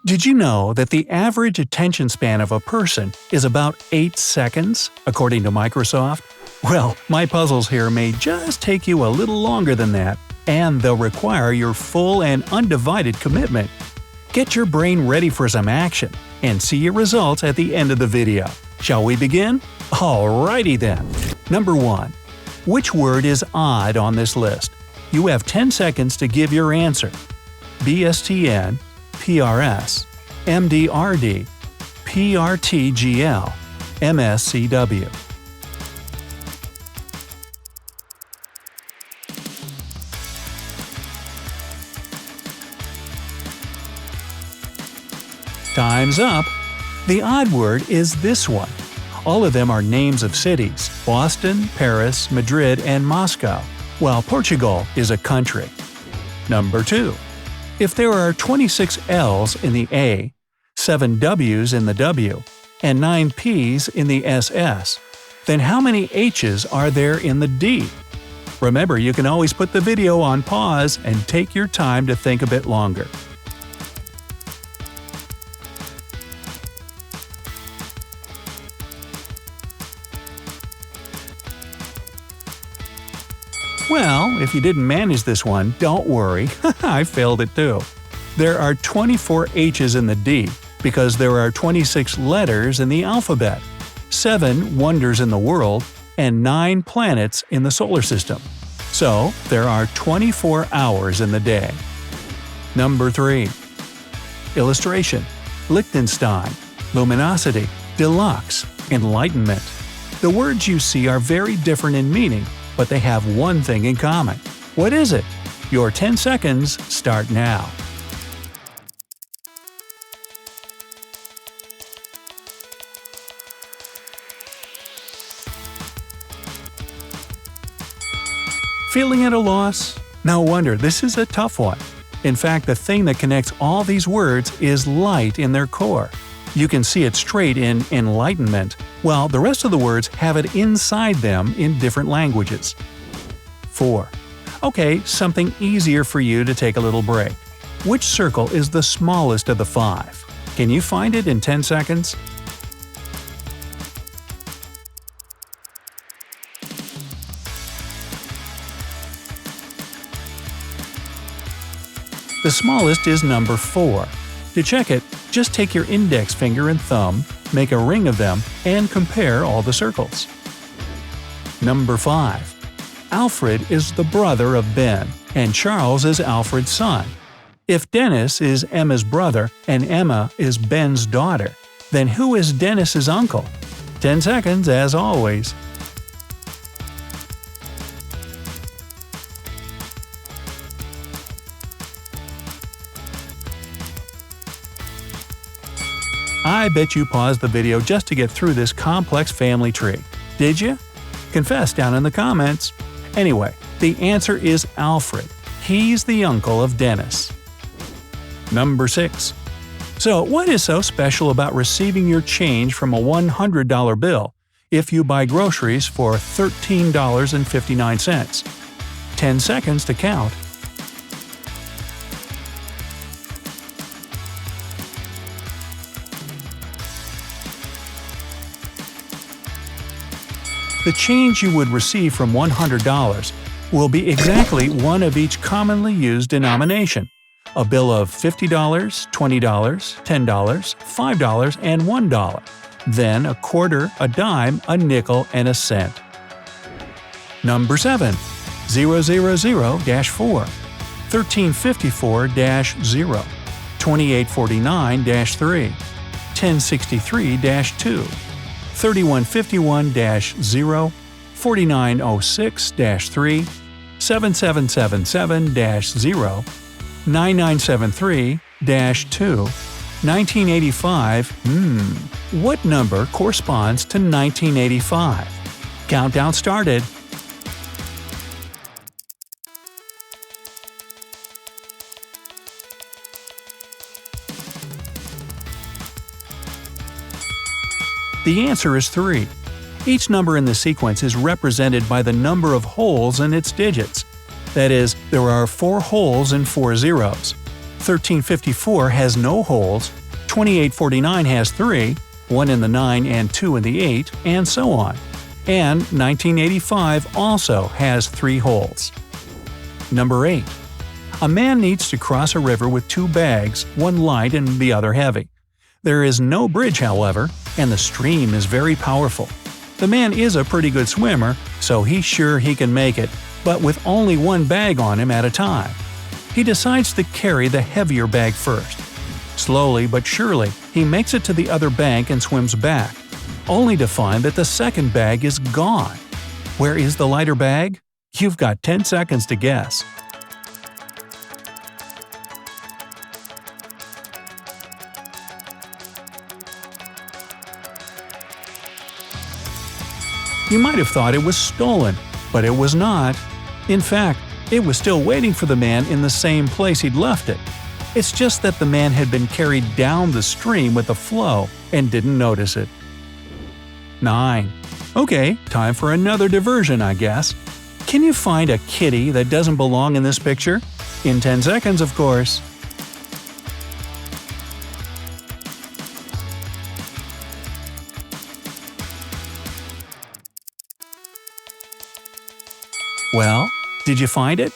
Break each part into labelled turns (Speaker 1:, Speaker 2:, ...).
Speaker 1: Did you know that the average attention span of a person is about 8 seconds, according to Microsoft? Well, my puzzles here may just take you a little longer than that, and they'll require your full and undivided commitment. Get your brain ready for some action, and see your results at the end of the video. Shall we begin? Alrighty then. Number 1. Which word is odd on this list? You have 10 seconds to give your answer. BSTN, PRS, MDRD, PRTGL, MSCW. Time's up! The odd word is this one. All of them are names of cities – Boston, Paris, Madrid, and Moscow, while Portugal is a country. Number 2. If there are 26 L's in the A, 7 W's in the W, and 9 P's in the SS, then how many H's are there in the D? Remember, you can always put the video on pause and take your time to think a bit longer. Well, if you didn't manage this one, don't worry, I failed it too. There are 24 H's in the D because there are 26 letters in the alphabet, 7 wonders in the world, and 9 planets in the solar system. So, there are 24 hours in the day. Number 3. Illustration: Liechtenstein, luminosity, deluxe, enlightenment. The words you see are very different in meaning, but they have one thing in common. What is it? Your 10 seconds start now. Feeling at a loss? No wonder, this is a tough one. In fact, the thing that connects all these words is light in their core. You can see it straight in enlightenment, while the rest of the words have it inside them in different languages. 4. Okay, something easier for you to take a little break. Which circle is the smallest of the 5? Can you find it in 10 seconds? The smallest is number 4. To check it, just take your index finger and thumb, make a ring of them, and compare all the circles. Number 5. Alfred is the brother of Ben, and Charles is Alfred's son. If Dennis is Emma's brother and Emma is Ben's daughter, then who is Dennis's uncle? 10 seconds as always. I bet you paused the video just to get through this complex family tree. Did you? Confess down in the comments. Anyway, the answer is Alfred. He's the uncle of Dennis. Number 6. So, what is so special about receiving your change from a $100 bill if you buy groceries for $13.59? 10 seconds to count. The change you would receive from $100 will be exactly one of each commonly used denomination: a bill of $50, $20, $10, $5, and $1, then a quarter, a dime, a nickel, and a cent. Number 7. 000-4, 1354-0, 2849-3, 1063-2, 3151-0, 4906-3, 7777-0, 9973-2, 1985. What number corresponds to 1985? Countdown started. The answer is 3. Each number in the sequence is represented by the number of holes in its digits. That is, there are 4 holes and 4 zeros. 1354 has no holes, 2849 has 3, 1 in the 9 and 2 in the 8, and so on. And 1985 also has 3 holes. Number 8. A man needs to cross a river with 2 bags, one light and the other heavy. There is no bridge, however, and the stream is very powerful. The man is a pretty good swimmer, so he's sure he can make it, but with only one bag on him at a time. He decides to carry the heavier bag first. Slowly but surely, he makes it to the other bank and swims back, only to find that the second bag is gone. Where is the lighter bag? You've got 10 seconds to guess. You might have thought it was stolen, but it was not. In fact, it was still waiting for the man in the same place he'd left it. It's just that the man had been carried down the stream with the flow and didn't notice it. 9. Okay, time for another diversion, I guess. Can you find a kitty that doesn't belong in this picture? In 10 seconds, of course. Well, did you find it?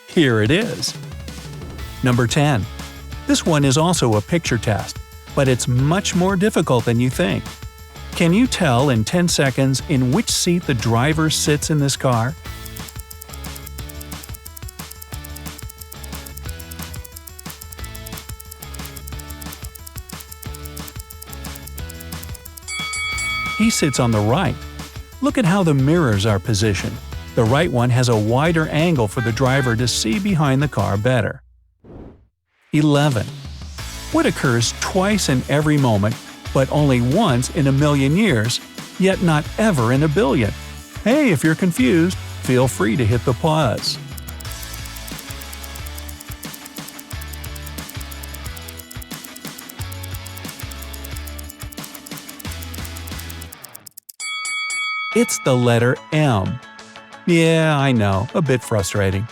Speaker 1: Here it is. Number 10. This one is also a picture test, but it's much more difficult than you think. Can you tell in 10 seconds in which seat the driver sits in this car? He sits on the right. Look at how the mirrors are positioned. The right one has a wider angle for the driver to see behind the car better. 11. What occurs twice in every moment, but only once in a million years, yet not ever in a billion? Hey, if you're confused, feel free to hit the pause. It's the letter M. Yeah, I know, a bit frustrating.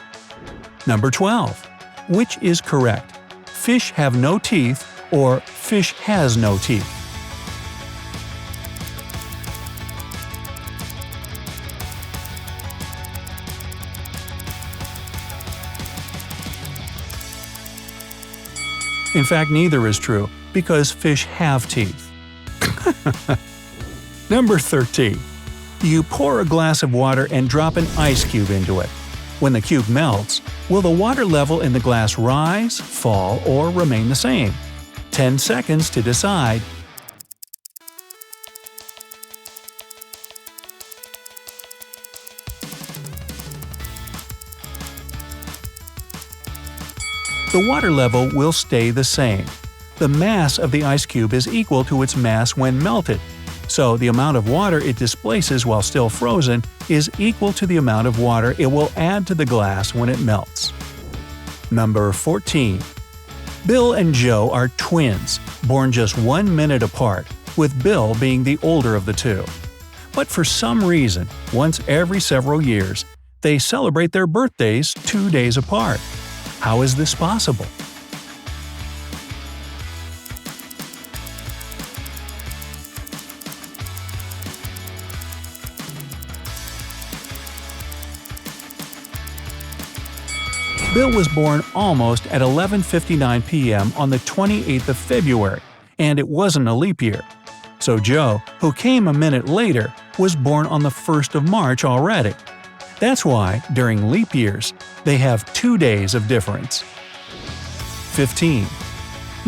Speaker 1: Number 12. Which is correct? Fish have no teeth or fish has no teeth? In fact, neither is true, because fish have teeth. Number 13. You pour a glass of water and drop an ice cube into it. When the cube melts, will the water level in the glass rise, fall, or remain the same? 10 seconds to decide. The water level will stay the same. The mass of the ice cube is equal to its mass when melted, so the amount of water it displaces while still frozen is equal to the amount of water it will add to the glass when it melts. Number 14. Bill and Joe are twins, born just 1 minute apart, with Bill being the older of the two. But for some reason, once every several years, they celebrate their birthdays 2 days apart. How is this possible? Bill was born almost at 11:59 p.m. on the 28th of February, and it wasn't a leap year. So Joe, who came a minute later, was born on the 1st of March already. That's why, during leap years, they have 2 days of difference. 15.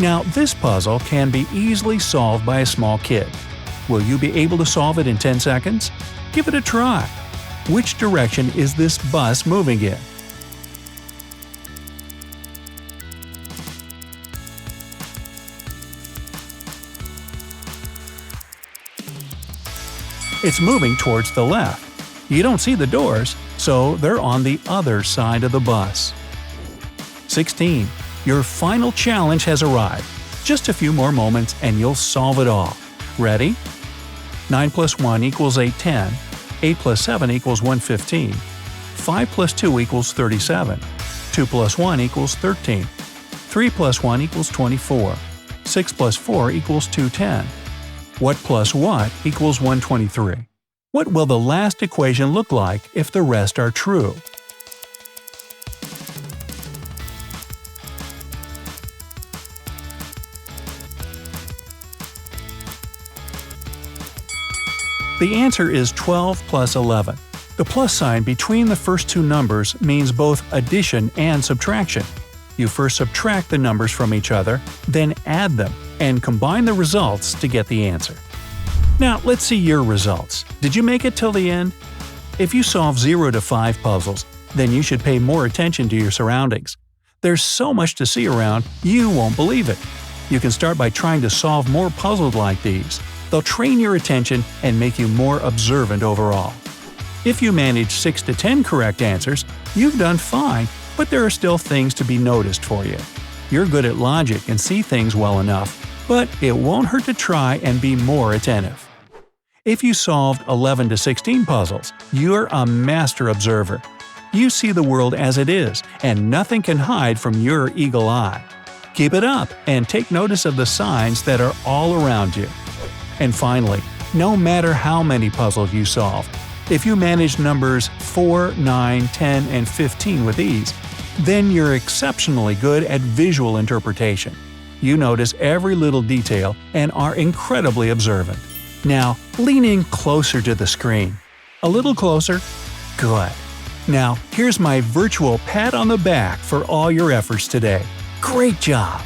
Speaker 1: Now, this puzzle can be easily solved by a small kid. Will you be able to solve it in 10 seconds? Give it a try. Which direction is this bus moving in? It's moving towards the left. You don't see the doors, so they're on the other side of the bus. 16. Your final challenge has arrived. Just a few more moments and you'll solve it all. Ready? 9 plus 1 equals 810. 8 plus 7 equals 115. 5 plus 2 equals 37. 2 plus 1 equals 13. 3 plus 1 equals 24. 6 plus 4 equals 210. What plus what equals 123? What will the last equation look like if the rest are true? The answer is 12 plus 11. The plus sign between the first two numbers means both addition and subtraction. You first subtract the numbers from each other, then add them, and combine the results to get the answer. Now let's see your results. Did you make it till the end? If you solve 0 to 5 puzzles, then you should pay more attention to your surroundings. There's so much to see around, you won't believe it. You can start by trying to solve more puzzles like these. They'll train your attention and make you more observant overall. If you manage 6 to 10 correct answers, you've done fine, but there are still things to be noticed for you. You're good at logic and see things well enough, but it won't hurt to try and be more attentive. If you solved 11 to 16 puzzles, you're a master observer. You see the world as it is, and nothing can hide from your eagle eye. Keep it up and take notice of the signs that are all around you. And finally, no matter how many puzzles you solve, if you manage numbers 4, 9, 10, and 15 with ease, then you're exceptionally good at visual interpretation. You notice every little detail and are incredibly observant. Now, lean in closer to the screen. A little closer? Good. Now, here's my virtual pat on the back for all your efforts today. Great job!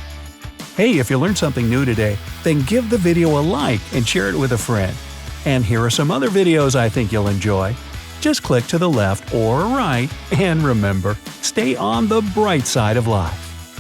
Speaker 1: Hey, if you learned something new today, then give the video a like and share it with a friend. And here are some other videos I think you'll enjoy. Just click to the left or right, and remember, stay on the bright side of life.